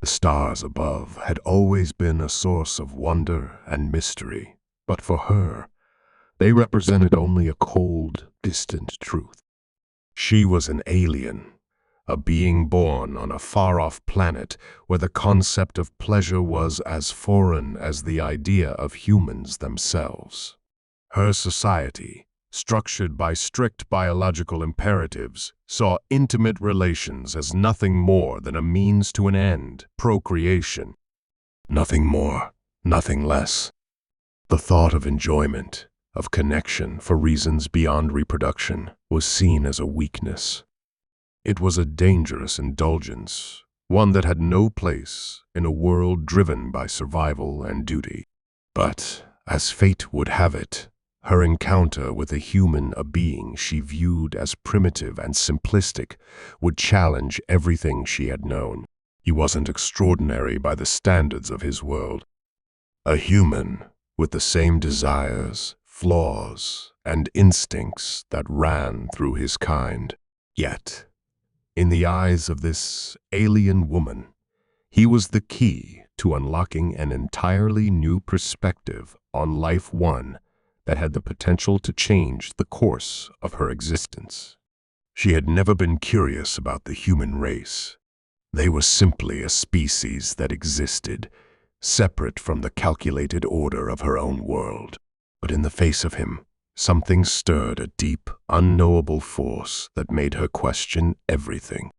stars above had always been a source of wonder and mystery, but for her, they represented only a cold, distant truth. She was an alien, a being born on a far-off planet where the concept of pleasure was as foreign as the idea of humans themselves. Her society, structured by strict biological imperatives, saw intimate relations as nothing more than a means to an end, procreation. Nothing more, nothing less. The thought of enjoyment, of connection for reasons beyond reproduction, was seen as a weakness. It was a dangerous indulgence, one that had no place in a world driven by survival and duty. But, as fate would have it, her encounter with a being she viewed as primitive and simplistic, would challenge everything she had known. He wasn't extraordinary by the standards of his world. A human with the same desires, flaws, and instincts that ran through his kind. Yet, in the eyes of this alien woman, he was the key to unlocking an entirely new perspective on life, one that had the potential to change the course of her existence. She had never been curious about the human race. They were simply a species that existed, separate from the calculated order of her own world. But in the face of him, something stirred a deep, unknowable force that made her question everything.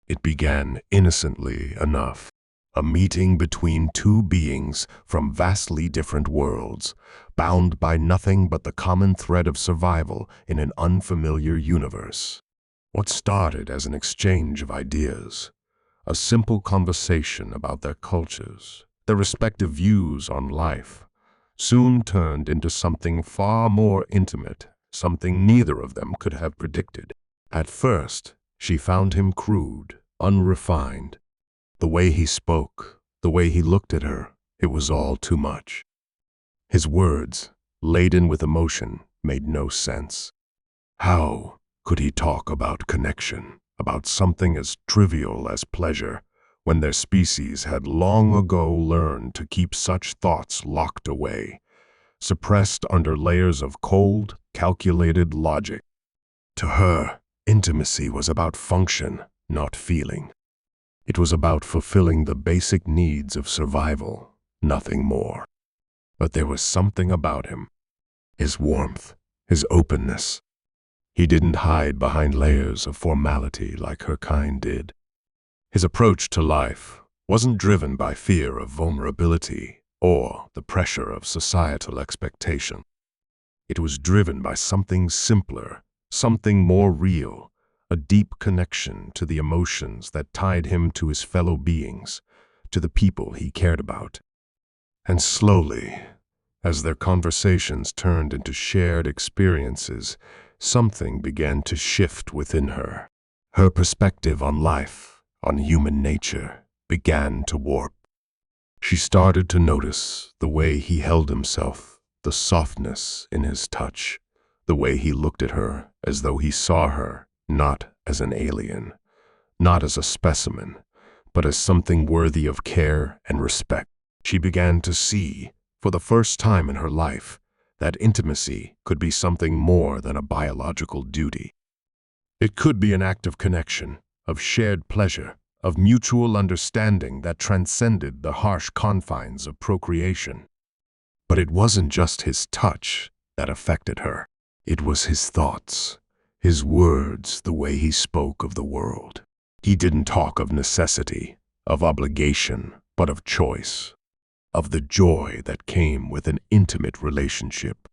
It began innocently enough. A meeting between two beings from vastly different worlds, bound by nothing but the common thread of survival in an unfamiliar universe. What started as an exchange of ideas, a simple conversation about their cultures, their respective views on life, soon turned into something far more intimate, something neither of them could have predicted. At first, she found him crude, unrefined. The way he spoke, the way he looked at her, it was all too much. His words, laden with emotion, made no sense. How could he talk about connection, about something as trivial as pleasure, when their species had long ago learned to keep such thoughts locked away, suppressed under layers of cold, calculated logic? To her, intimacy was about function, not feeling. It was about fulfilling the basic needs of survival, nothing more. But there was something about him, his warmth, his openness. He didn't hide behind layers of formality like her kind did. His approach to life wasn't driven by fear of vulnerability or the pressure of societal expectation. It was driven by something simpler, something more real, a deep connection to the emotions that tied him to his fellow beings, to the people he cared about. And slowly, as their conversations turned into shared experiences, something began to shift within her. Her perspective on life, on human nature, began to warp. She started to notice the way he held himself, the softness in his touch, the way he looked at her as though he saw her not as an alien, not as a specimen, but as something worthy of care and respect. She began to see, for the first time in her life, that intimacy could be something more than a biological duty. It could be an act of connection, of shared pleasure, of mutual understanding that transcended the harsh confines of procreation. But it wasn't just his touch that affected her. It was his thoughts, his words, the way he spoke of the world. He didn't talk of necessity, of obligation, but of choice, of the joy that came with an intimate relationship.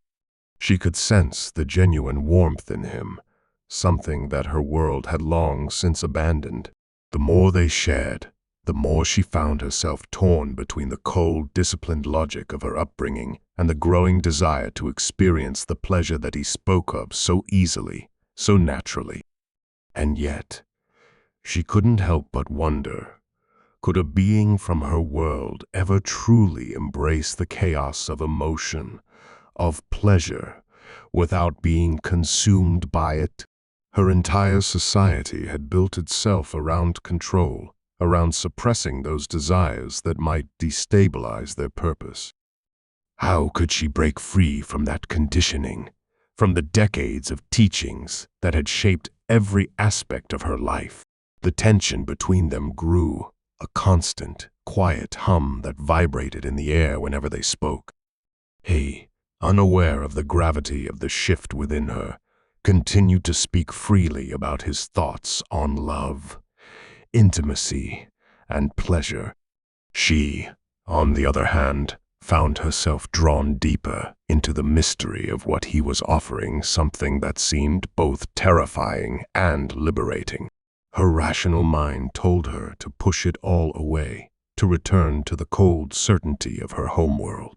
She could sense the genuine warmth in him, something that her world had long since abandoned. The more they shared, the more she found herself torn between the cold, disciplined logic of her upbringing and the growing desire to experience the pleasure that he spoke of so easily, so naturally. And yet, she couldn't help but wonder, could a being from her world ever truly embrace the chaos of emotion, of pleasure, without being consumed by it? Her entire society had built itself around control, around suppressing those desires that might destabilize their purpose. How could she break free from that conditioning, from the decades of teachings that had shaped every aspect of her life? The tension between them grew, a constant, quiet hum that vibrated in the air whenever they spoke. He, unaware of the gravity of the shift within her, continued to speak freely about his thoughts on love, intimacy, and pleasure. She, on the other hand, found herself drawn deeper into the mystery of what he was offering, something that seemed both terrifying and liberating. Her rational mind told her to push it all away, to return to the cold certainty of her homeworld.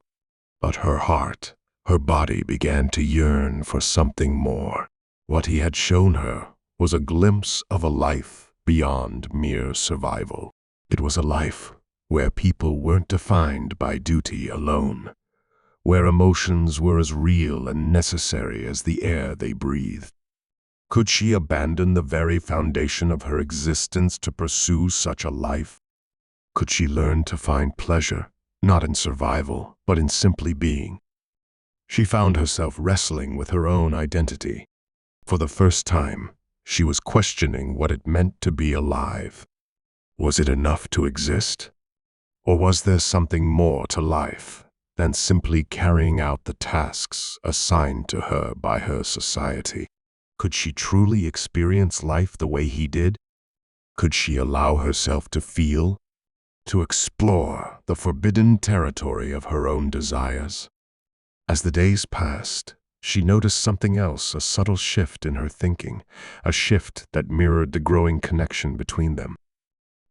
But her heart, her body began to yearn for something more. What he had shown her was a glimpse of a life beyond mere survival. It was a life where people weren't defined by duty alone, where emotions were as real and necessary as the air they breathed. Could she abandon the very foundation of her existence to pursue such a life? Could she learn to find pleasure, not in survival, but in simply being? She found herself wrestling with her own identity. For the first time, she was questioning what it meant to be alive. Was it enough to exist? Or was there something more to life than simply carrying out the tasks assigned to her by her society? Could she truly experience life the way he did? Could she allow herself to feel, to explore the forbidden territory of her own desires? As the days passed, she noticed something else, a subtle shift in her thinking, a shift that mirrored the growing connection between them.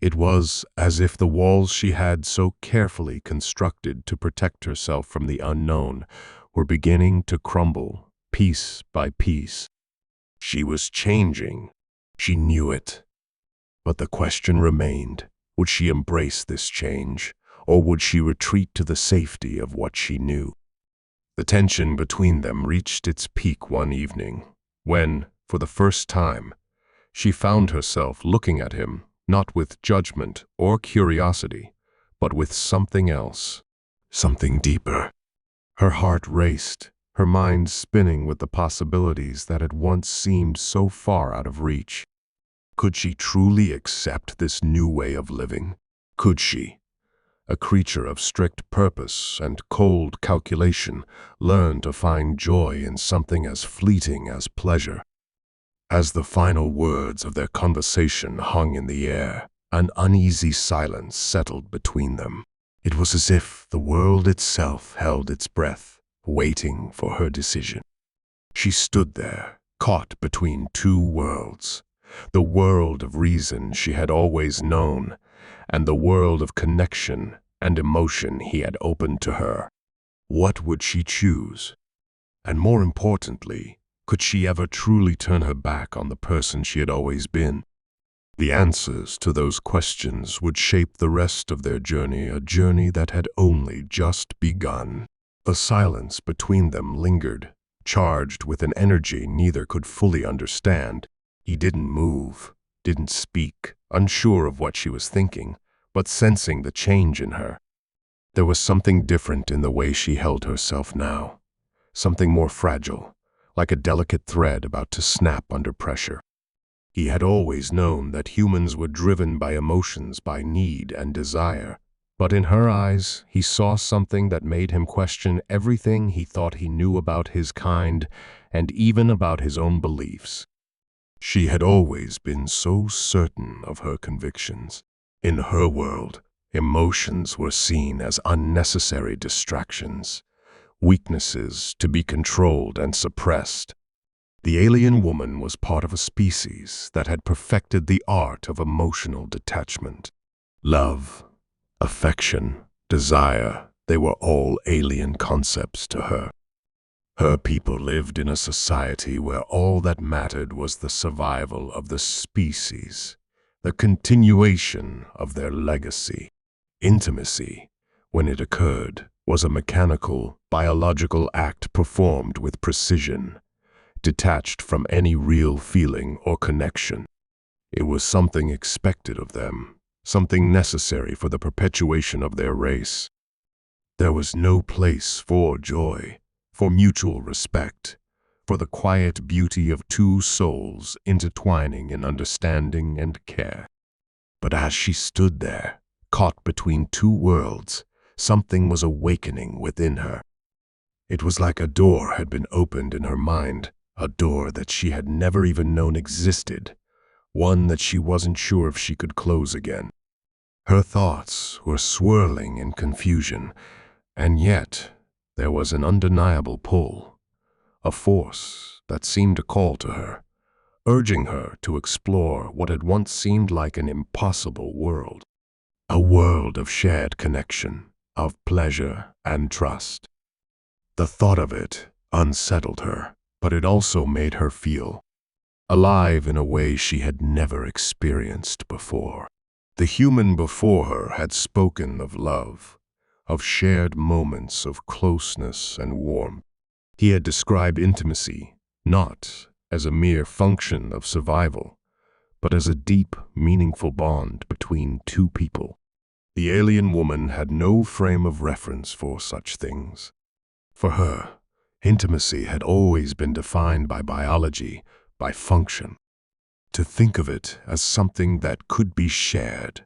It was as if the walls she had so carefully constructed to protect herself from the unknown were beginning to crumble, piece by piece. She was changing. She knew it. But the question remained, would she embrace this change, or would she retreat to the safety of what she knew? The tension between them reached its peak one evening, when, for the first time, she found herself looking at him, not with judgment or curiosity, but with something else, something deeper. Her heart raced, her mind spinning with the possibilities that had once seemed so far out of reach. Could she truly accept this new way of living? Could she, a creature of strict purpose and cold calculation, learn to find joy in something as fleeting as pleasure? As the final words of their conversation hung in the air, an uneasy silence settled between them. It was as if the world itself held its breath, waiting for her decision. She stood there, caught between two worlds, the world of reason she had always known, and the world of connection and emotion he had opened to her. What would she choose? And more importantly, could she ever truly turn her back on the person she had always been? The answers to those questions would shape the rest of their journey, a journey that had only just begun. The silence between them lingered, charged with an energy neither could fully understand. He didn't move, didn't speak, unsure of what she was thinking, but sensing the change in her. There was something different in the way she held herself now, something more fragile, like a delicate thread about to snap under pressure. He had always known that humans were driven by emotions, by need and desire, but in her eyes he saw something that made him question everything he thought he knew about his kind and even about his own beliefs. She had always been so certain of her convictions. In her world, emotions were seen as unnecessary distractions, weaknesses to be controlled and suppressed. The alien woman was part of a species that had perfected the art of emotional detachment. Love, affection, desire, they were all alien concepts to her. Her people lived in a society where all that mattered was the survival of the species, the continuation of their legacy. Intimacy, when it occurred, was a mechanical, biological act performed with precision, detached from any real feeling or connection. It was something expected of them, something necessary for the perpetuation of their race. There was no place for joy, for mutual respect, for the quiet beauty of two souls intertwining in understanding and care. But as she stood there, caught between two worlds, something was awakening within her. It was like a door had been opened in her mind, a door that she had never even known existed, one that she wasn't sure if she could close again. Her thoughts were swirling in confusion, and yet there was an undeniable pull, a force that seemed to call to her, urging her to explore what had once seemed like an impossible world. A world of shared connection, of pleasure and trust. The thought of it unsettled her, but it also made her feel alive in a way she had never experienced before. The human before her had spoken of love, of shared moments of closeness and warmth. He had described intimacy not as a mere function of survival, but as a deep, meaningful bond between two people. The alien woman had no frame of reference for such things. For her, intimacy had always been defined by biology, by function. To think of it as something that could be shared,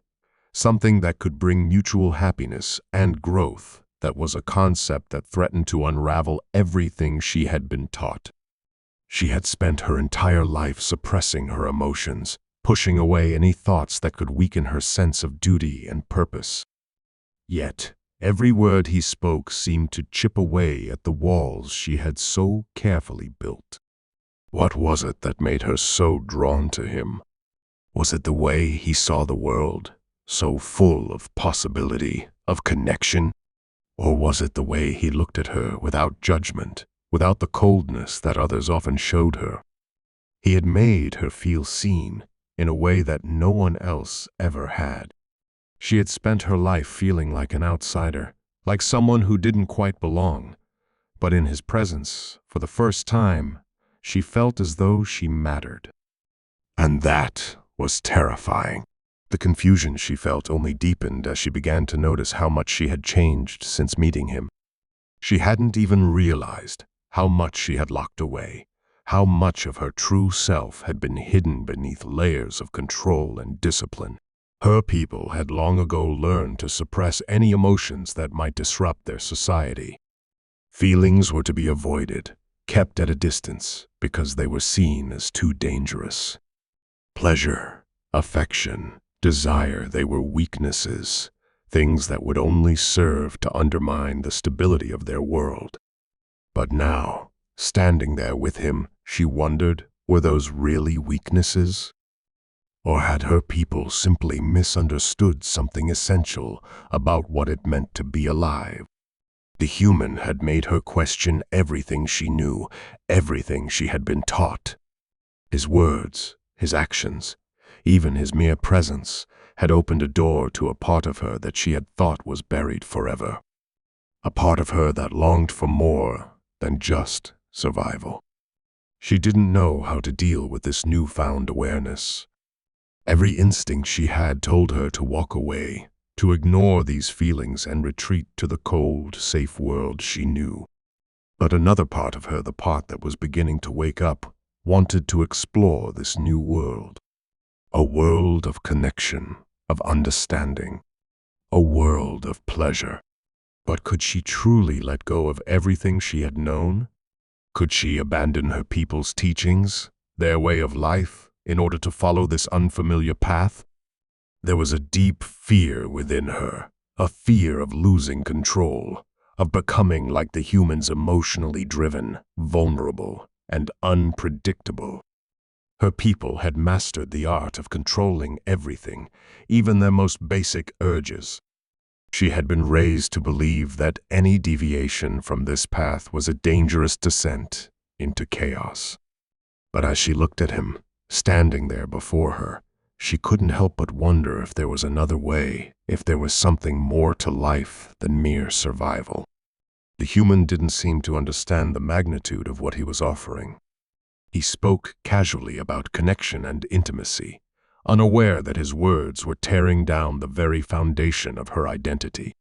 something that could bring mutual happiness and growth, that was a concept that threatened to unravel everything she had been taught. She had spent her entire life suppressing her emotions, pushing away any thoughts that could weaken her sense of duty and purpose. Yet, every word he spoke seemed to chip away at the walls she had so carefully built. What was it that made her so drawn to him? Was it the way he saw the world, so full of possibility, of connection? Or was it the way he looked at her without judgment, without the coldness that others often showed her? He had made her feel seen in a way that no one else ever had. She had spent her life feeling like an outsider, like someone who didn't quite belong. But in his presence, for the first time, she felt as though she mattered. And that was terrifying. The confusion she felt only deepened as she began to notice how much she had changed since meeting him. She hadn't even realized how much she had locked away, how much of her true self had been hidden beneath layers of control and discipline. Her people had long ago learned to suppress any emotions that might disrupt their society. Feelings were to be avoided, kept at a distance, because they were seen as too dangerous. Pleasure, affection, desire, they were weaknesses, things that would only serve to undermine the stability of their world. But now, standing there with him, she wondered, were those really weaknesses? Or had her people simply misunderstood something essential about what it meant to be alive? The human had made her question everything she knew, everything she had been taught. His words, his actions, even his mere presence, had opened a door to a part of her that she had thought was buried forever. A part of her that longed for more than just survival. She didn't know how to deal with this newfound awareness. Every instinct she had told her to walk away, to ignore these feelings and retreat to the cold, safe world she knew. But another part of her, the part that was beginning to wake up, wanted to explore this new world. A world of connection, of understanding, a world of pleasure. But could she truly let go of everything she had known? Could she abandon her people's teachings, their way of life, in order to follow this unfamiliar path? There was a deep fear within her, a fear of losing control, of becoming like the humans, emotionally driven, vulnerable, and unpredictable. Her people had mastered the art of controlling everything, even their most basic urges. She had been raised to believe that any deviation from this path was a dangerous descent into chaos. But as she looked at him, standing there before her, she couldn't help but wonder if there was another way, if there was something more to life than mere survival. The human didn't seem to understand the magnitude of what he was offering. He spoke casually about connection and intimacy, unaware that his words were tearing down the very foundation of her identity.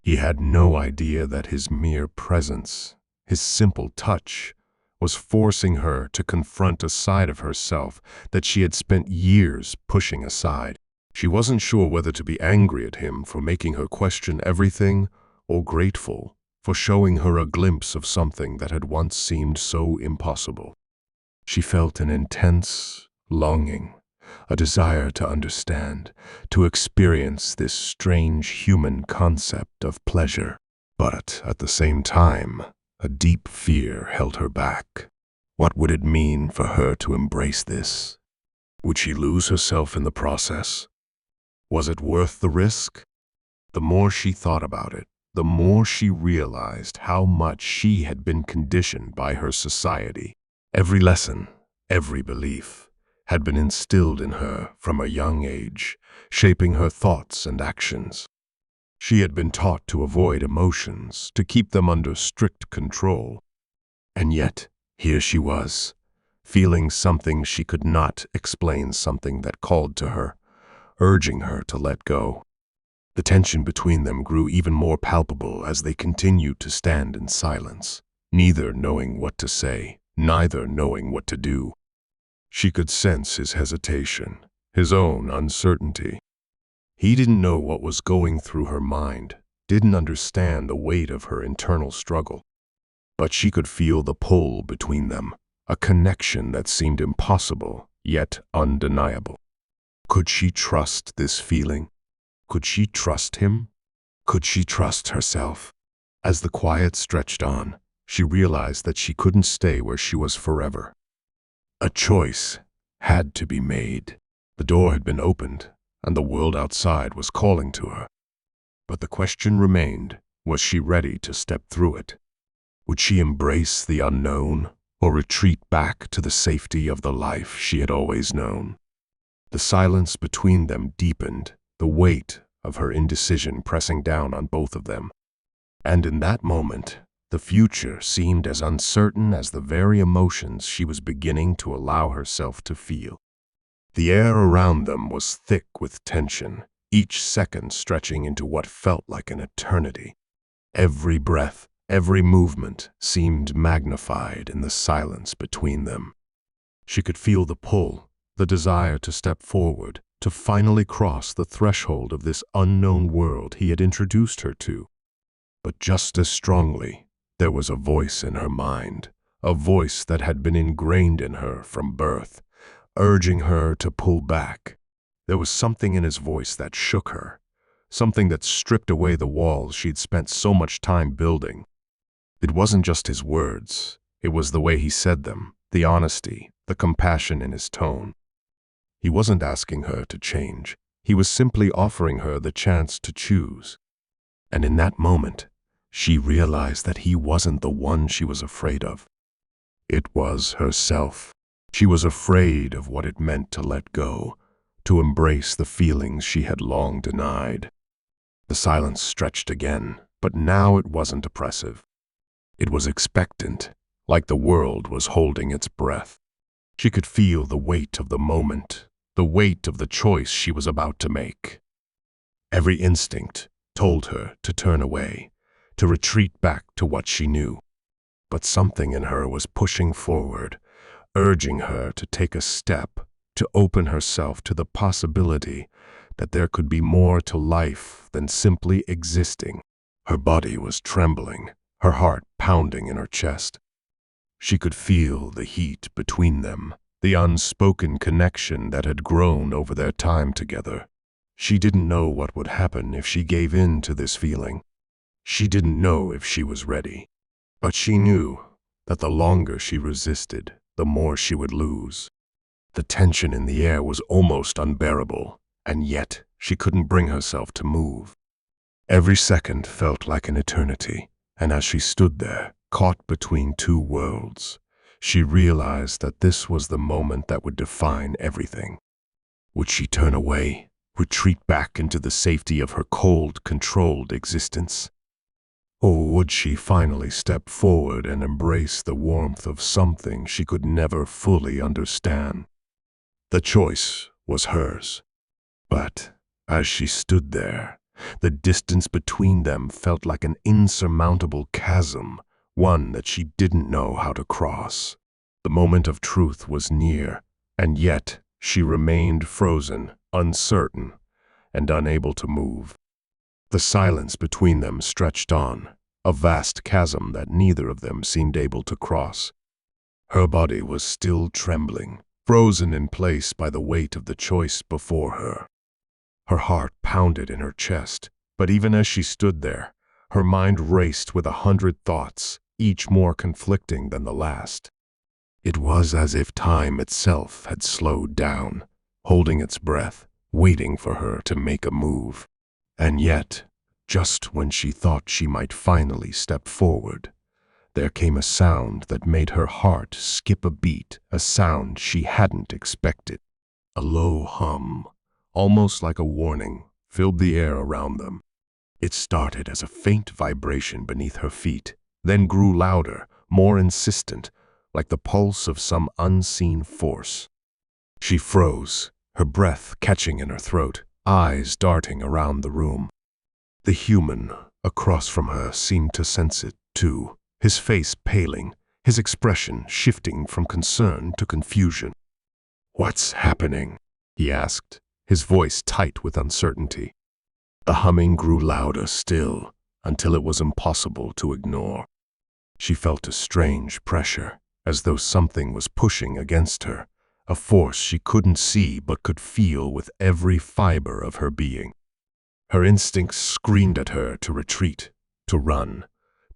He had no idea that his mere presence, his simple touch, was forcing her to confront a side of herself that she had spent years pushing aside. She wasn't sure whether to be angry at him for making her question everything, or grateful for showing her a glimpse of something that had once seemed so impossible. She felt an intense longing, a desire to understand, to experience this strange human concept of pleasure. But at the same time, a deep fear held her back. What would it mean for her to embrace this? Would she lose herself in the process? Was it worth the risk? The more she thought about it, the more she realized how much she had been conditioned by her society. Every lesson, every belief, had been instilled in her from a young age, shaping her thoughts and actions. She had been taught to avoid emotions, to keep them under strict control. And yet, here she was, feeling something she could not explain, something that called to her, urging her to let go. The tension between them grew even more palpable as they continued to stand in silence, neither knowing what to say, neither knowing what to do. She could sense his hesitation, his own uncertainty. He didn't know what was going through her mind, didn't understand the weight of her internal struggle. But she could feel the pull between them, a connection that seemed impossible, yet undeniable. Could she trust this feeling? Could she trust him? Could she trust herself? As the quiet stretched on, she realized that she couldn't stay where she was forever. A choice had to be made. The door had been opened, and the world outside was calling to her. But the question remained, was she ready to step through it? Would she embrace the unknown, or retreat back to the safety of the life she had always known? The silence between them deepened, the weight of her indecision pressing down on both of them. And in that moment, the future seemed as uncertain as the very emotions she was beginning to allow herself to feel. The air around them was thick with tension, each second stretching into what felt like an eternity. Every breath, every movement seemed magnified in the silence between them. She could feel the pull, the desire to step forward, to finally cross the threshold of this unknown world he had introduced her to. But just as strongly, there was a voice in her mind, a voice that had been ingrained in her from birth, urging her to pull back. There was something in his voice that shook her, something that stripped away the walls she'd spent so much time building. It wasn't just his words, it was the way he said them, the honesty, the compassion in his tone. He wasn't asking her to change, he was simply offering her the chance to choose. And in that moment, she realized that he wasn't the one she was afraid of. It was herself. She was afraid of what it meant to let go, to embrace the feelings she had long denied. The silence stretched again, but now it wasn't oppressive. It was expectant, like the world was holding its breath. She could feel the weight of the moment, the weight of the choice she was about to make. Every instinct told her to turn away, to retreat back to what she knew. But something in her was pushing forward, urging her to take a step, to open herself to the possibility that there could be more to life than simply existing. Her body was trembling, her heart pounding in her chest. She could feel the heat between them, the unspoken connection that had grown over their time together. She didn't know what would happen if she gave in to this feeling. She didn't know if she was ready. But she knew that the longer she resisted, the more she would lose. The tension in the air was almost unbearable, and yet she couldn't bring herself to move. Every second felt like an eternity, and as she stood there, caught between two worlds, she realized that this was the moment that would define everything. Would she turn away, retreat back into the safety of her cold, controlled existence? Or would she finally step forward and embrace the warmth of something she could never fully understand? The choice was hers. But as she stood there, the distance between them felt like an insurmountable chasm, one that she didn't know how to cross. The moment of truth was near, and yet she remained frozen, uncertain, and unable to move. The silence between them stretched on, a vast chasm that neither of them seemed able to cross. Her body was still trembling, frozen in place by the weight of the choice before her. Her heart pounded in her chest, but even as she stood there, her mind raced with 100 thoughts, each more conflicting than the last. It was as if time itself had slowed down, holding its breath, waiting for her to make a move. And yet, just when she thought she might finally step forward, there came a sound that made her heart skip a beat, a sound she hadn't expected. A low hum, almost like a warning, filled the air around them. It started as a faint vibration beneath her feet, then grew louder, more insistent, like the pulse of some unseen force. She froze, her breath catching in her throat, eyes darting around the room. The human across from her seemed to sense it, too, his face paling, his expression shifting from concern to confusion. "What's happening?" he asked, his voice tight with uncertainty. The humming grew louder still, until it was impossible to ignore. She felt a strange pressure, as though something was pushing against her, a force she couldn't see but could feel with every fiber of her being. Her instincts screamed at her to retreat, to run,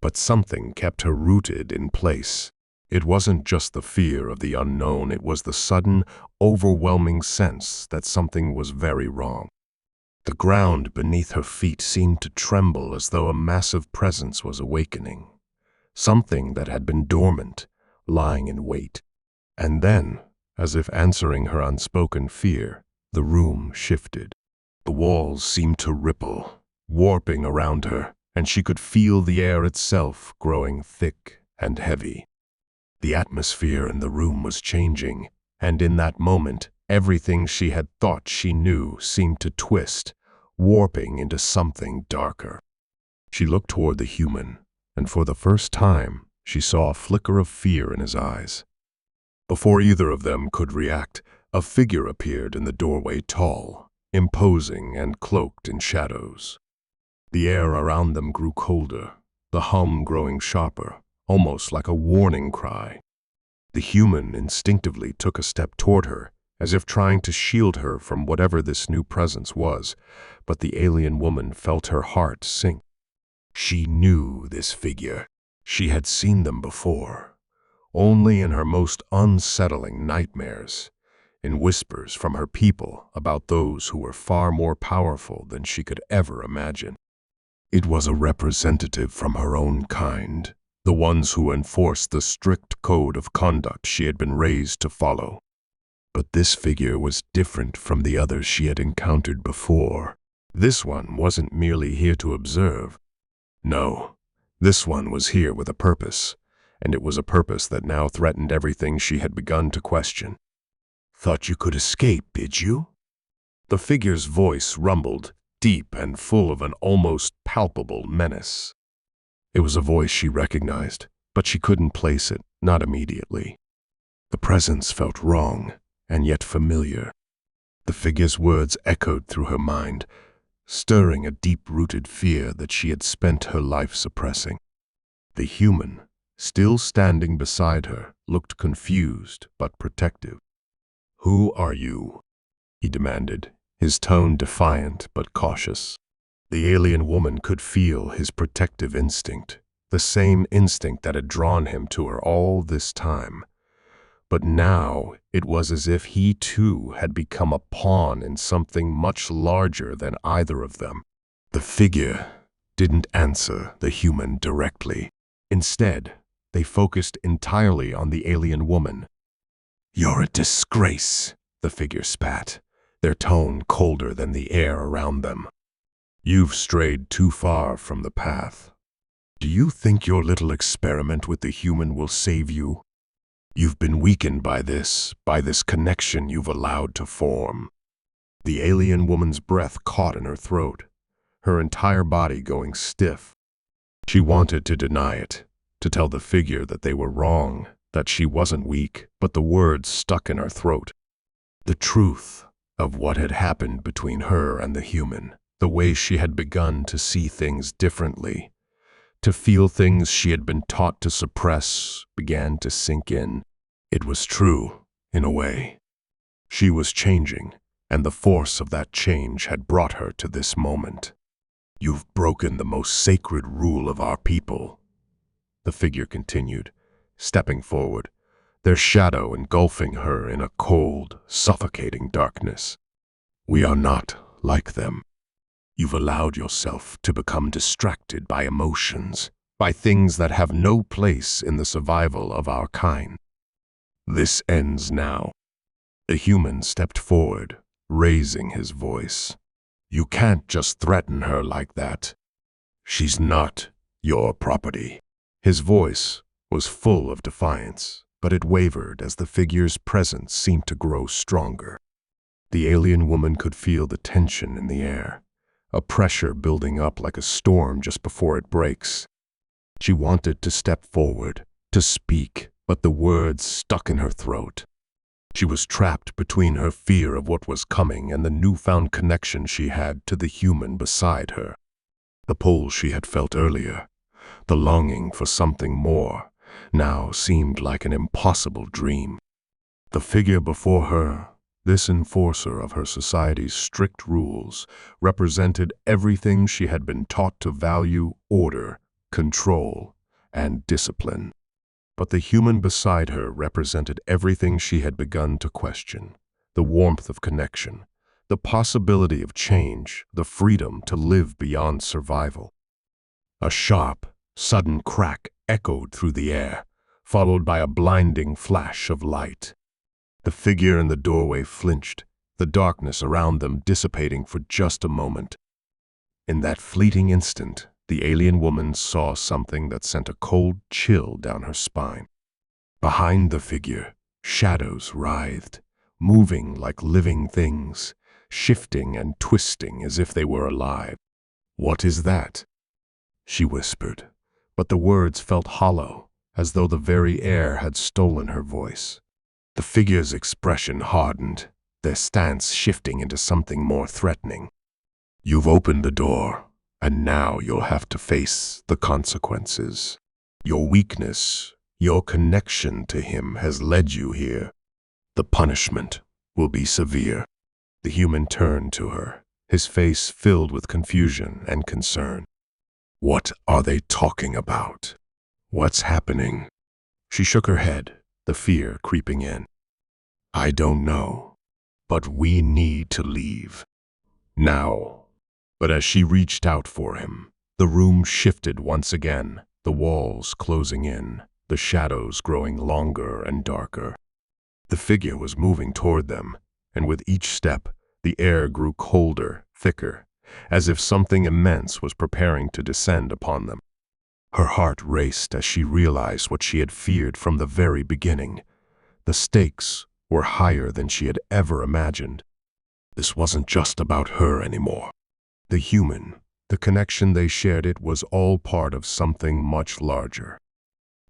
but something kept her rooted in place. It wasn't just the fear of the unknown, it was the sudden, overwhelming sense that something was very wrong. The ground beneath her feet seemed to tremble as though a massive presence was awakening, something that had been dormant, lying in wait. And then, as if answering her unspoken fear, the room shifted. The walls seemed to ripple, warping around her, and she could feel the air itself growing thick and heavy. The atmosphere in the room was changing, and in that moment, everything she had thought she knew seemed to twist, warping into something darker. She looked toward the human, and for the first time, she saw a flicker of fear in his eyes. Before either of them could react, a figure appeared in the doorway, tall, imposing and cloaked in shadows. The air around them grew colder, the hum growing sharper, almost like a warning cry. The human instinctively took a step toward her, as if trying to shield her from whatever this new presence was, but the alien woman felt her heart sink. She knew this figure. She had seen them before, only in her most unsettling nightmares, in whispers from her people about those who were far more powerful than she could ever imagine. It was a representative from her own kind, the ones who enforced the strict code of conduct she had been raised to follow. But this figure was different from the others she had encountered before. This one wasn't merely here to observe. No, this one was here with a purpose, and it was a purpose that now threatened everything she had begun to question. "Thought you could escape, did you?" The figure's voice rumbled, deep and full of an almost palpable menace. It was a voice she recognized, but she couldn't place it, not immediately. The presence felt wrong, and yet familiar. The figure's words echoed through her mind, stirring a deep-rooted fear that she had spent her life suppressing. The human, still standing beside her, looked confused but protective. "Who are you?" he demanded, his tone defiant but cautious. The alien woman could feel his protective instinct, the same instinct that had drawn him to her all this time. But now it was as if he too had become a pawn in something much larger than either of them. The figure didn't answer the human directly. Instead, they focused entirely on the alien woman. "You're a disgrace," the figure spat, their tone colder than the air around them. "You've strayed too far from the path. Do you think your little experiment with the human will save you? You've been weakened by this connection you've allowed to form. The alien woman's breath caught in her throat, her entire body going stiff. She wanted to deny it, to tell the figure that they were wrong, that she wasn't weak, but the words stuck in her throat. The truth of what had happened between her and the human, the way she had begun to see things differently, to feel things she had been taught to suppress, began to sink in. It was true, in a way. She was changing, and the force of that change had brought her to this moment. "You've broken the most sacred rule of our people," the figure continued, stepping forward, their shadow engulfing her in a cold, suffocating darkness. "We are not like them. You've allowed yourself to become distracted by emotions, by things that have no place in the survival of our kind. This ends now." The human stepped forward, raising his voice. "You can't just threaten her like that. She's not your property." His voice was full of defiance, but it wavered as the figure's presence seemed to grow stronger. The alien woman could feel the tension in the air, a pressure building up like a storm just before it breaks. She wanted to step forward, to speak, but the words stuck in her throat. She was trapped between her fear of what was coming and the newfound connection she had to the human beside her. The pull she had felt earlier, the longing for something more, now seemed like an impossible dream. The figure before her, this enforcer of her society's strict rules, represented everything she had been taught to value: order, control, and discipline. But the human beside her represented everything she had begun to question: the warmth of connection, the possibility of change, the freedom to live beyond survival. A sharp, sudden crack echoed through the air, followed by a blinding flash of light. The figure in the doorway flinched, the darkness around them dissipating for just a moment. In that fleeting instant, the alien woman saw something that sent a cold chill down her spine. Behind the figure, shadows writhed, moving like living things, shifting and twisting as if they were alive. "What is that?" she whispered, but the words felt hollow, as though the very air had stolen her voice. The figure's expression hardened, their stance shifting into something more threatening. "You've opened the door, and now you'll have to face the consequences. Your weakness, your connection to him has led you here. The punishment will be severe." The human turned to her, his face filled with confusion and concern. "What are they talking about? What's happening?" She shook her head, the fear creeping in. "I don't know, but we need to leave. Now." But as she reached out for him, the room shifted once again, the walls closing in, the shadows growing longer and darker. The figure was moving toward them, and with each step, the air grew colder, thicker, as if something immense was preparing to descend upon them. Her heart raced as she realized what she had feared from the very beginning. The stakes were higher than she had ever imagined. This wasn't just about her anymore. The human, the connection they shared, it was all part of something much larger.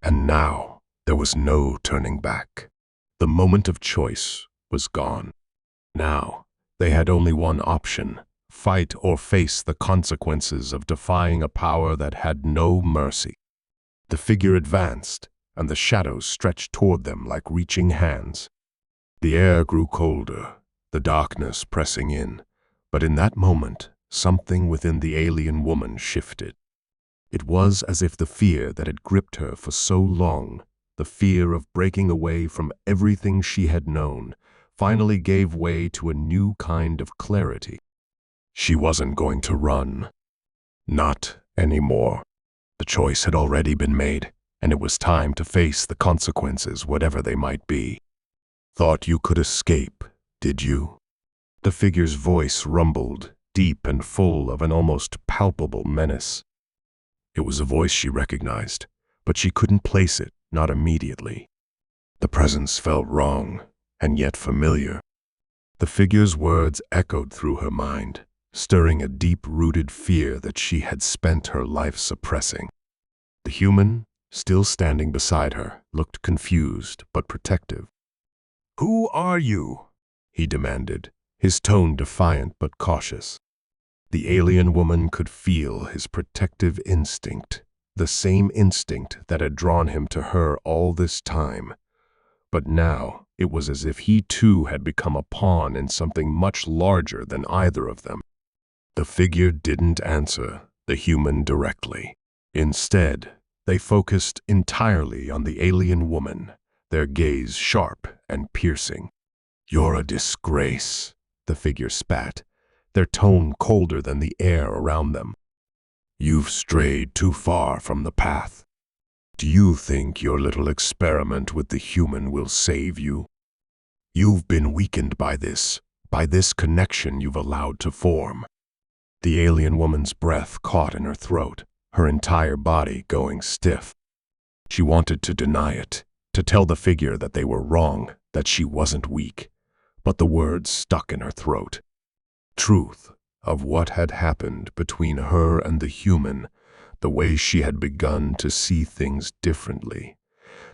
And now there was no turning back. The moment of choice was gone. Now they had only one option: fight or face the consequences of defying a power that had no mercy. The figure advanced, and the shadows stretched toward them like reaching hands. The air grew colder, the darkness pressing in, but in that moment, something within the alien woman shifted. It was as if the fear that had gripped her for so long, the fear of breaking away from everything she had known, finally gave way to a new kind of clarity. She wasn't going to run. Not anymore. The choice had already been made, and it was time to face the consequences, whatever they might be. "Thought you could escape, did you?" The figure's voice rumbled, deep and full of an almost palpable menace. It was a voice she recognized, but she couldn't place it, not immediately. The presence felt wrong, and yet familiar. The figure's words echoed through her mind, stirring a deep-rooted fear that she had spent her life suppressing. The human, still standing beside her, looked confused but protective. "Who are you?" he demanded, his tone defiant but cautious. The alien woman could feel his protective instinct, the same instinct that had drawn him to her all this time. But now it was as if he too had become a pawn in something much larger than either of them. The figure didn't answer the human directly. Instead, they focused entirely on the alien woman, their gaze sharp and piercing. "You're a disgrace," the figure spat, their tone colder than the air around them. "You've strayed too far from the path. Do you think your little experiment with the human will save you? You've been weakened by this connection you've allowed to form." The alien woman's breath caught in her throat, her entire body going stiff. She wanted to deny it, to tell the figure that they were wrong, that she wasn't weak, but the words stuck in her throat. Truth of what had happened between her and the human, the way she had begun to see things differently,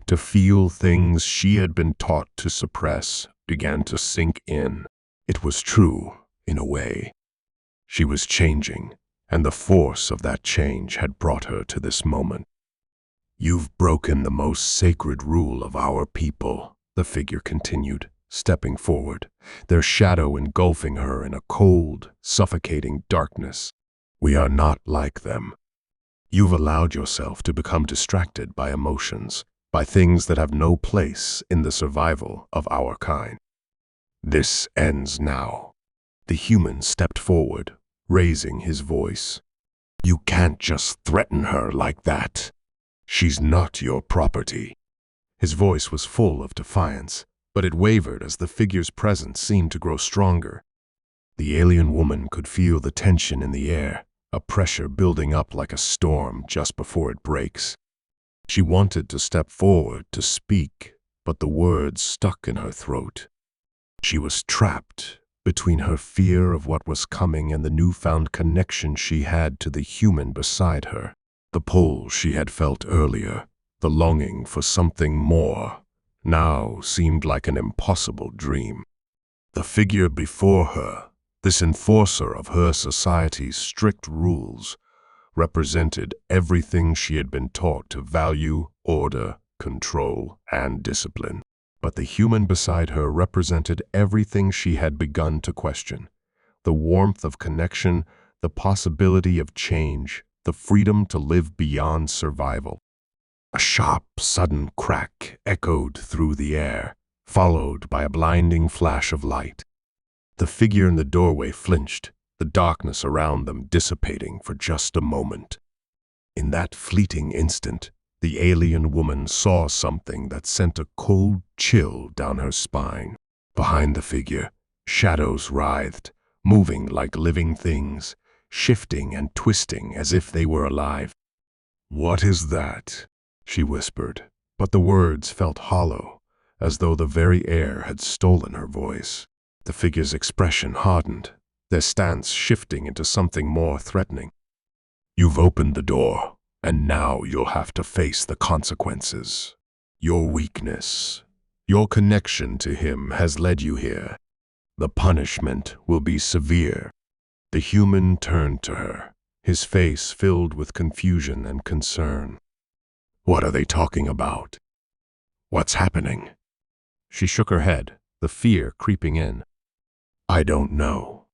to feel things she had been taught to suppress, began to sink in. It was true, in a way. She was changing, and the force of that change had brought her to this moment. "You've broken the most sacred rule of our people," the figure continued, stepping forward, their shadow engulfing her in a cold, suffocating darkness. "We are not like them. You've allowed yourself to become distracted by emotions, by things that have no place in the survival of our kind. This ends now." The human stepped forward, raising his voice. "You can't just threaten her like that. She's not your property." His voice was full of defiance, but it wavered as the figure's presence seemed to grow stronger. The alien woman could feel the tension in the air, a pressure building up like a storm just before it breaks. She wanted to step forward to speak, but the words stuck in her throat. She was trapped between her fear of what was coming and the newfound connection she had to the human beside her. The pull she had felt earlier, the longing for something more, now seemed like an impossible dream. The figure before her, this enforcer of her society's strict rules, represented everything she had been taught to value: order, control, and discipline. But the human beside her represented everything she had begun to question: the warmth of connection, the possibility of change, the freedom to live beyond survival. A sharp, sudden crack echoed through the air, followed by a blinding flash of light. The figure in the doorway flinched, the darkness around them dissipating for just a moment. In that fleeting instant, the alien woman saw something that sent a cold chill down her spine. Behind the figure, shadows writhed, moving like living things, shifting and twisting as if they were alive. "What is that?" she whispered, but the words felt hollow, as though the very air had stolen her voice. The figure's expression hardened, their stance shifting into something more threatening. "You've opened the door, and now you'll have to face the consequences. Your weakness, your connection to him has led you here. The punishment will be severe." The human turned to her, his face filled with confusion and concern. "What are they talking about? What's happening?" She shook her head, the fear creeping in. "I don't know,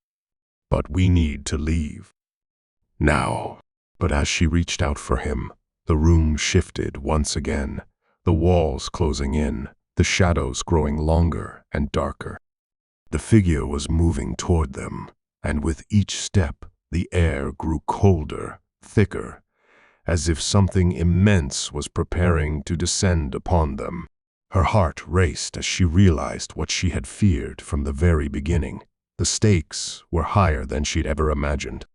but we need to leave. Now." But as she reached out for him, the room shifted once again, the walls closing in, the shadows growing longer and darker. The figure was moving toward them, and with each step, the air grew colder, thicker, as if something immense was preparing to descend upon them. Her heart raced as she realized what she had feared from the very beginning. The stakes were higher than she'd ever imagined.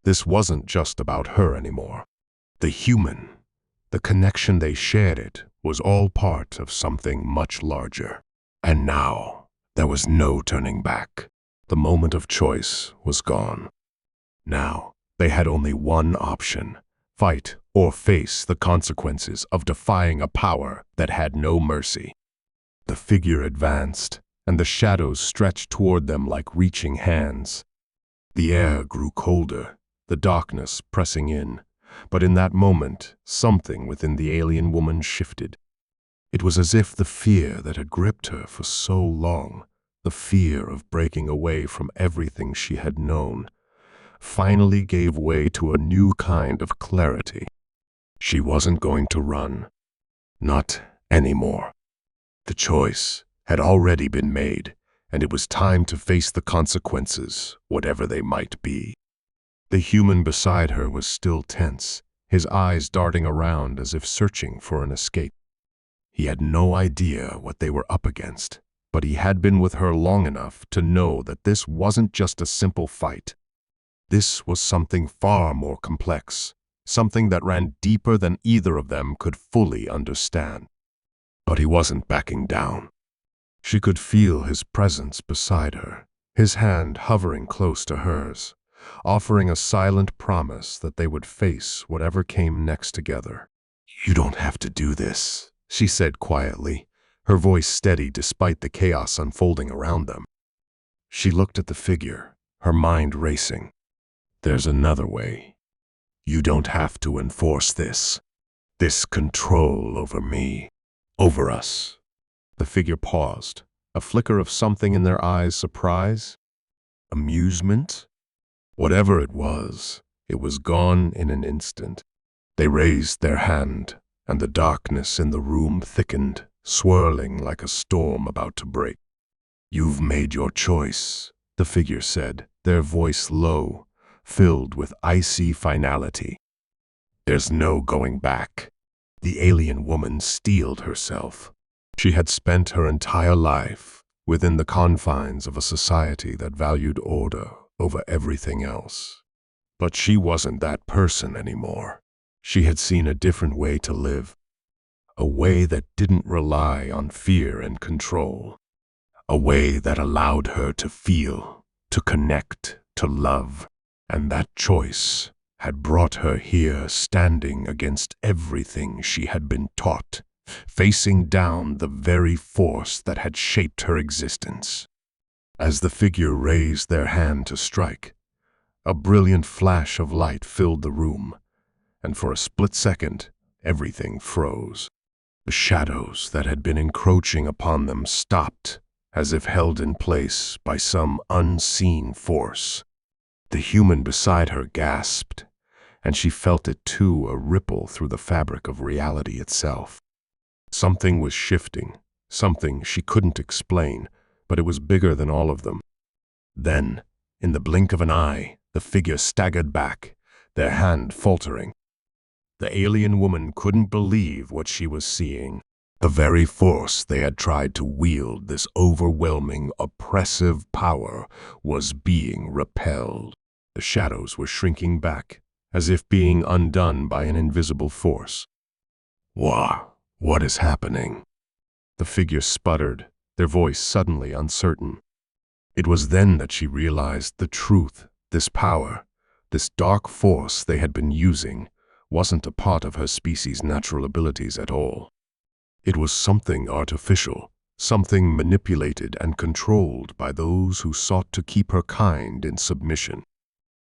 This wasn't just about her anymore. The human, the connection they shared, it was all part of something much larger. And now, There was no turning back. The moment of choice was gone. Now, they had only one option: fight or face the consequences of defying a power that had no mercy. The figure advanced, and the shadows stretched toward them like reaching hands. The air grew colder, the darkness pressing in, but in that moment, something within the alien woman shifted. It was as if the fear that had gripped her for so long, the fear of breaking away from everything she had known, finally gave way to a new kind of clarity. She wasn't going to run. Not anymore. The choice had already been made, and it was time to face the consequences, whatever they might be. The human beside her was still tense, his eyes darting around as if searching for an escape. He had no idea what they were up against, but he had been with her long enough to know that this wasn't just a simple fight. This was something far more complex, something that ran deeper than either of them could fully understand. But he wasn't backing down. She could feel his presence beside her, his hand hovering close to hers, offering a silent promise that they would face whatever came next together. "You don't have to do this," she said quietly, her voice steady despite the chaos unfolding around them. She looked at the figure, her mind racing. "There's another way. You don't have to enforce this control over me, over us." The figure paused, a flicker of something in their eyes: surprise, amusement. Whatever it was gone in an instant. They raised their hand, and the darkness in the room thickened, swirling like a storm about to break. "You've made your choice," the figure said, their voice low, filled with icy finality. "There's no going back." The alien woman steeled herself. She had spent her entire life within the confines of a society that valued order over everything else. But she wasn't that person anymore. She had seen a different way to live, a way that didn't rely on fear and control, a way that allowed her to feel, to connect, to love. And that choice had brought her here, standing against everything she had been taught, facing down the very force that had shaped her existence. As the figure raised their hand to strike, a brilliant flash of light filled the room, and for a split second, everything froze. The shadows that had been encroaching upon them stopped, as if held in place by some unseen force. The human beside her gasped, and she felt it too, a ripple through the fabric of reality itself. Something was shifting, something she couldn't explain, but it was bigger than all of them. Then, in the blink of an eye, the figure staggered back, their hand faltering. The alien woman couldn't believe what she was seeing. The very force they had tried to wield, this overwhelming, oppressive power, was being repelled. The shadows were shrinking back, as if being undone by an invisible force. What is happening?" The figure sputtered, their voice suddenly uncertain. It was then that she realized the truth. This power, this dark force they had been using, wasn't a part of her species' natural abilities at all. It was something artificial, something manipulated and controlled by those who sought to keep her kind in submission.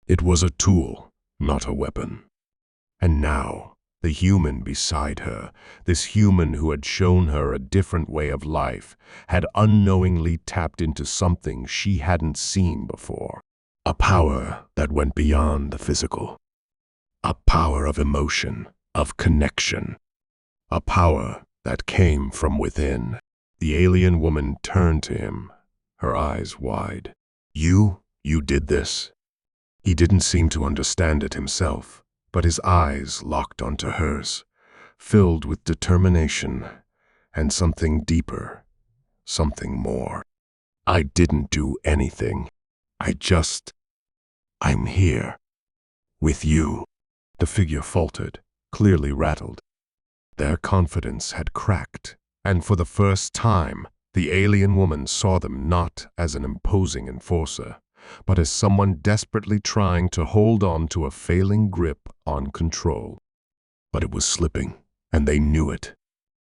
It was a tool, not a weapon. And now, the human beside her, this human who had shown her a different way of life, had unknowingly tapped into something she hadn't seen before. A power that went beyond the physical. A power of emotion, of connection. A power that came from within. The alien woman turned to him, her eyes wide. You did this?" He didn't seem to understand it himself, but his eyes locked onto hers, filled with determination and something deeper, something more. "I didn't do anything. I'm here. With you." The figure faltered, clearly rattled. Their confidence had cracked, and for the first time, The alien woman saw them not as an imposing enforcer, but as someone desperately trying to hold on to a failing grip on control. But it was slipping, and they knew it.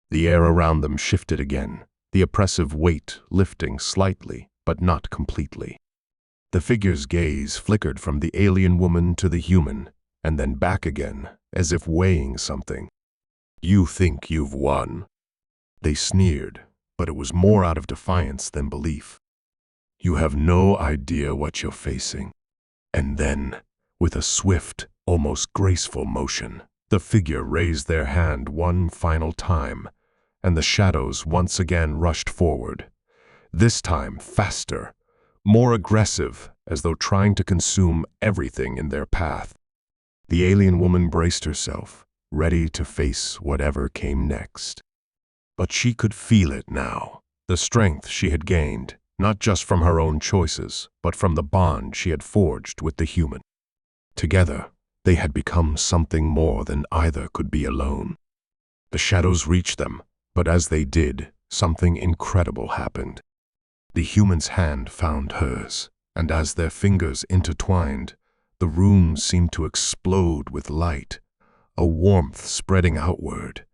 The air around them shifted again, the oppressive weight lifting slightly, but not completely. The figure's gaze flickered from the alien woman to the human, and then back again, as if weighing something. "You think you've won." They sneered, but it was more out of defiance than belief. "You have no idea what you're facing." And then, with a swift, almost graceful motion, the figure raised their hand one final time, and the shadows once again rushed forward, this time faster, more aggressive, as though trying to consume everything in their path. The alien woman braced herself, ready to face whatever came next. But she could feel it now, the strength she had gained, not just from her own choices, but from the bond she had forged with the human. Together, they had become something more than either could be alone. The shadows reached them, but as they did, something incredible happened. The human's hand found hers, and as their fingers intertwined, the room seemed to explode with light, a warmth spreading outward,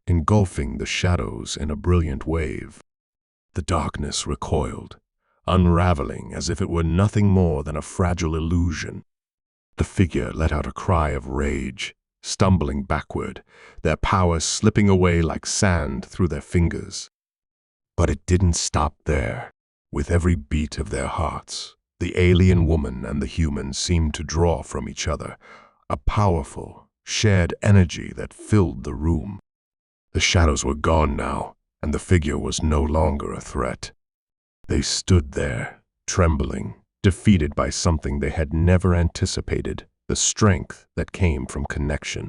engulfing the shadows in a brilliant wave. The darkness recoiled, unraveling as if it were nothing more than a fragile illusion. The figure let out a cry of rage, stumbling backward, their power slipping away like sand through their fingers. But it didn't stop there. With every beat of their hearts, the alien woman and the human seemed to draw from each other, a powerful, shared energy that filled the room. The shadows were gone now, and the figure was no longer a threat. They stood there, trembling, defeated by something they had never anticipated, the strength that came from connection.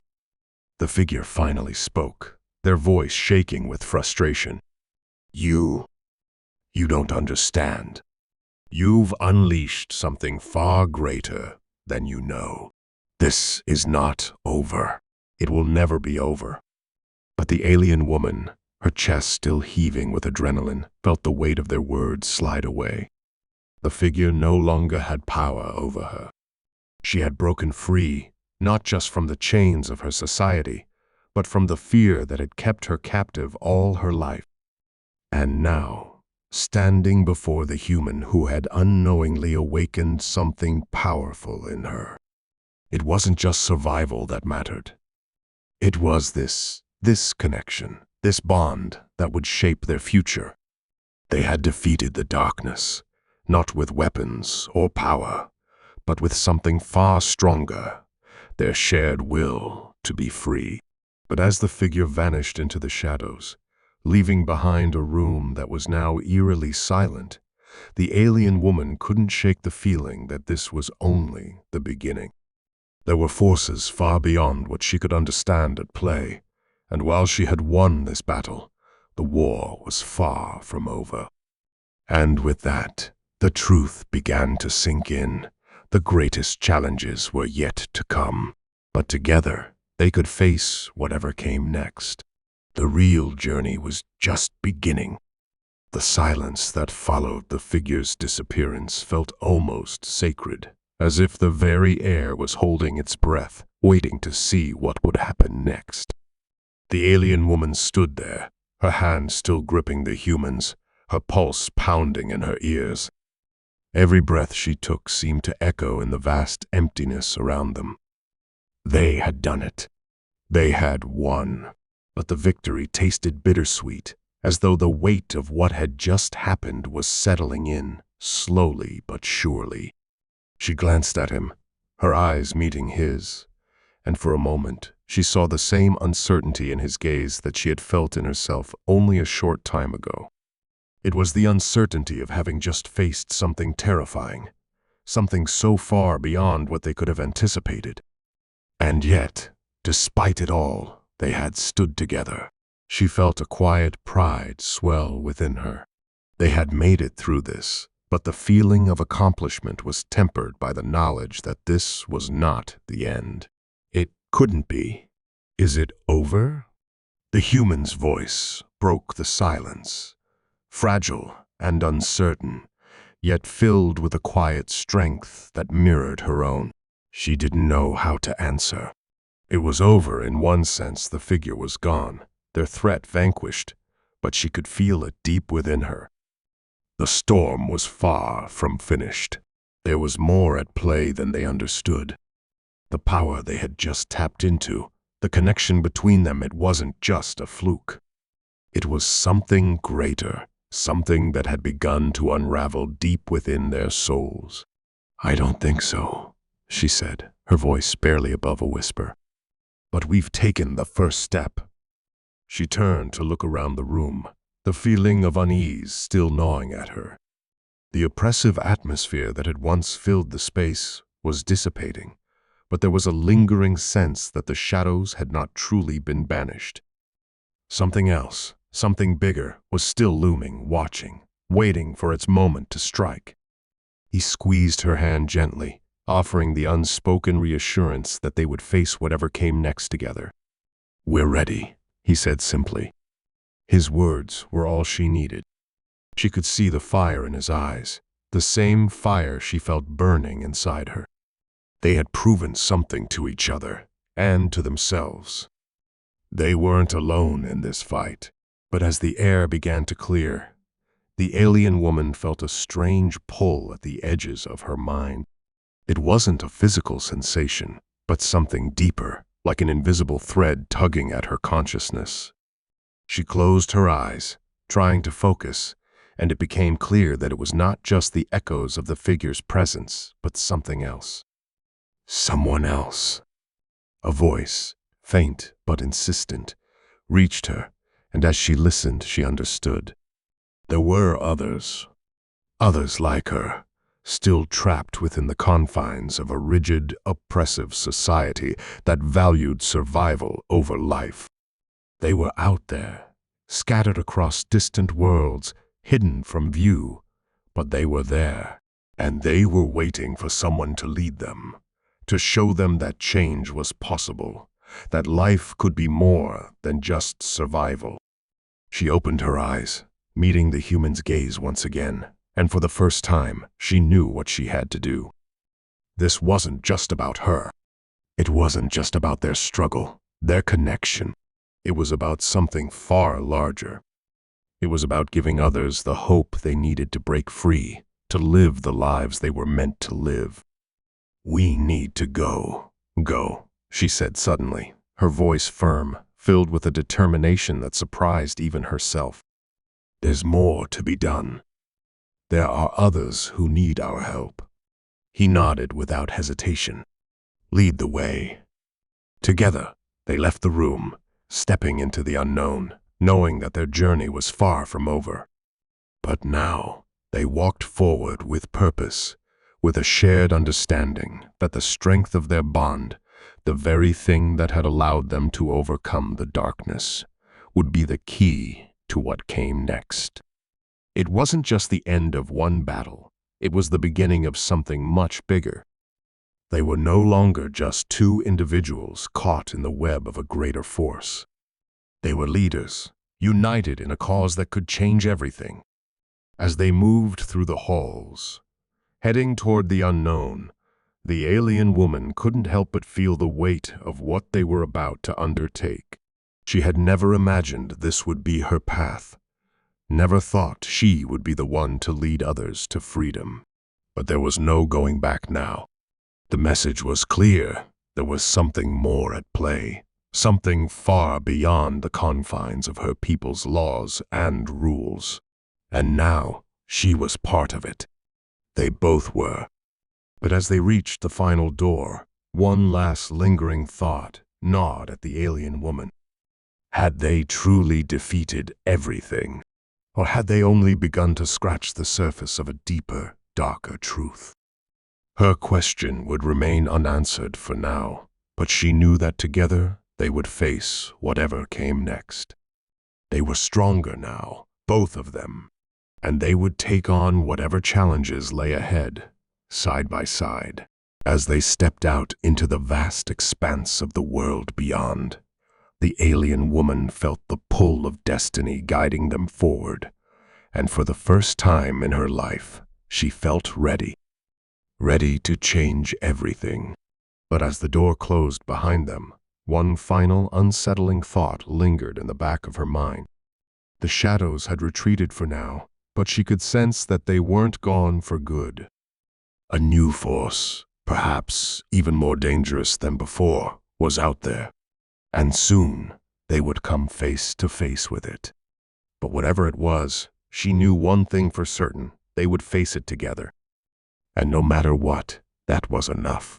The figure finally spoke, their voice shaking with frustration. You don't understand. You've unleashed something far greater than you know. This is not over. It will never be over." But the alien woman, her chest still heaving with adrenaline, felt the weight of their words slide away. The figure no longer had power over her. She had broken free, not just from the chains of her society, but from the fear that had kept her captive all her life. And now, standing before the human who had unknowingly awakened something powerful in her, it wasn't just survival that mattered. It was this connection, this bond that would shape their future. They had defeated the darkness, not with weapons or power, but with something far stronger, their shared will to be free. But as the figure vanished into the shadows, leaving behind a room that was now eerily silent, the alien woman couldn't shake the feeling that this was only the beginning. There were forces far beyond what she could understand at play, and while she had won this battle, the war was far from over. And with that, the truth began to sink in. The greatest challenges were yet to come, but together they could face whatever came next. The real journey was just beginning. The silence that followed the figure's disappearance felt almost sacred, as if the very air was holding its breath, waiting to see what would happen next. The alien woman stood there, her hand still gripping the human's, her pulse pounding in her ears. Every breath she took seemed to echo in the vast emptiness around them. They had done it. They had won. But the victory tasted bittersweet, as though the weight of what had just happened was settling in, slowly but surely. She glanced at him, her eyes meeting his, and for a moment she saw the same uncertainty in his gaze that she had felt in herself only a short time ago. It was the uncertainty of having just faced something terrifying, something so far beyond what they could have anticipated. And yet, despite it all, they had stood together. She felt a quiet pride swell within her. They had made it through this, but the feeling of accomplishment was tempered by the knowledge that this was not the end. It couldn't be. "Is it over?" The human's voice broke the silence, fragile and uncertain, yet filled with a quiet strength that mirrored her own. She didn't know how to answer. It was over in one sense. The figure was gone, their threat vanquished, but she could feel it deep within her. The storm was far from finished. There was more at play than they understood. The power they had just tapped into, the connection between them, it wasn't just a fluke. It was something greater, something that had begun to unravel deep within their souls. "I don't think so," she said, her voice barely above a whisper. "But we've taken the first step." She turned to look around the room, the feeling of unease still gnawing at her. The oppressive atmosphere that had once filled the space was dissipating, but there was a lingering sense that the shadows had not truly been banished. Something else, something bigger, was still looming, watching, waiting for its moment to strike. He squeezed her hand gently, offering the unspoken reassurance that they would face whatever came next together. "We're ready," he said simply. His words were all she needed. She could see the fire in his eyes, the same fire she felt burning inside her. They had proven something to each other and to themselves. They weren't alone in this fight. But as the air began to clear, the alien woman felt a strange pull at the edges of her mind. It wasn't a physical sensation, but something deeper, like an invisible thread tugging at her consciousness. She closed her eyes, trying to focus, and it became clear that it was not just the echoes of the figure's presence, but something else. Someone else. A voice, faint but insistent, reached her, and as she listened, she understood. There were others like her, still trapped within the confines of a rigid, oppressive society that valued survival over life. They were out there, scattered across distant worlds, hidden from view, but they were there, and they were waiting for someone to lead them, to show them that change was possible, that life could be more than just survival. She opened her eyes, meeting the human's gaze once again, and for the first time, she knew what she had to do. This wasn't just about her. It wasn't just about their struggle, their connection. It was about something far larger. It was about giving others the hope they needed to break free, to live the lives they were meant to live. "We need to go," she said suddenly, her voice firm, filled with a determination that surprised even herself. "There's more to be done. There are others who need our help." He nodded without hesitation. "Lead the way." Together, they left the room, stepping into the unknown, knowing that their journey was far from over. But now, they walked forward with purpose, with a shared understanding that the strength of their bond, the very thing that had allowed them to overcome the darkness, would be the key to what came next. It wasn't just the end of one battle, it was the beginning of something much bigger. They were no longer just two individuals caught in the web of a greater force. They were leaders, united in a cause that could change everything. As they moved through the halls, heading toward the unknown, the alien woman couldn't help but feel the weight of what they were about to undertake. She had never imagined this would be her path, never thought she would be the one to lead others to freedom. But there was no going back now. The message was clear. There was something more at play, something far beyond the confines of her people's laws and rules. And now she was part of it. They both were. But as they reached the final door, one last lingering thought gnawed at the alien woman. Had they truly defeated everything? Or had they only begun to scratch the surface of a deeper, darker truth? Her question would remain unanswered for now, but she knew that together they would face whatever came next. They were stronger now, both of them, and they would take on whatever challenges lay ahead, side by side. As they stepped out into the vast expanse of the world beyond, the alien woman felt the pull of destiny guiding them forward, and for the first time in her life, she felt ready. Ready to change everything. But as the door closed behind them, one final unsettling thought lingered in the back of her mind. The shadows had retreated for now, but she could sense that they weren't gone for good. A new force, perhaps even more dangerous than before, was out there, and soon they would come face to face with it. But whatever it was, she knew one thing for certain: they would face it together. And no matter what, that was enough.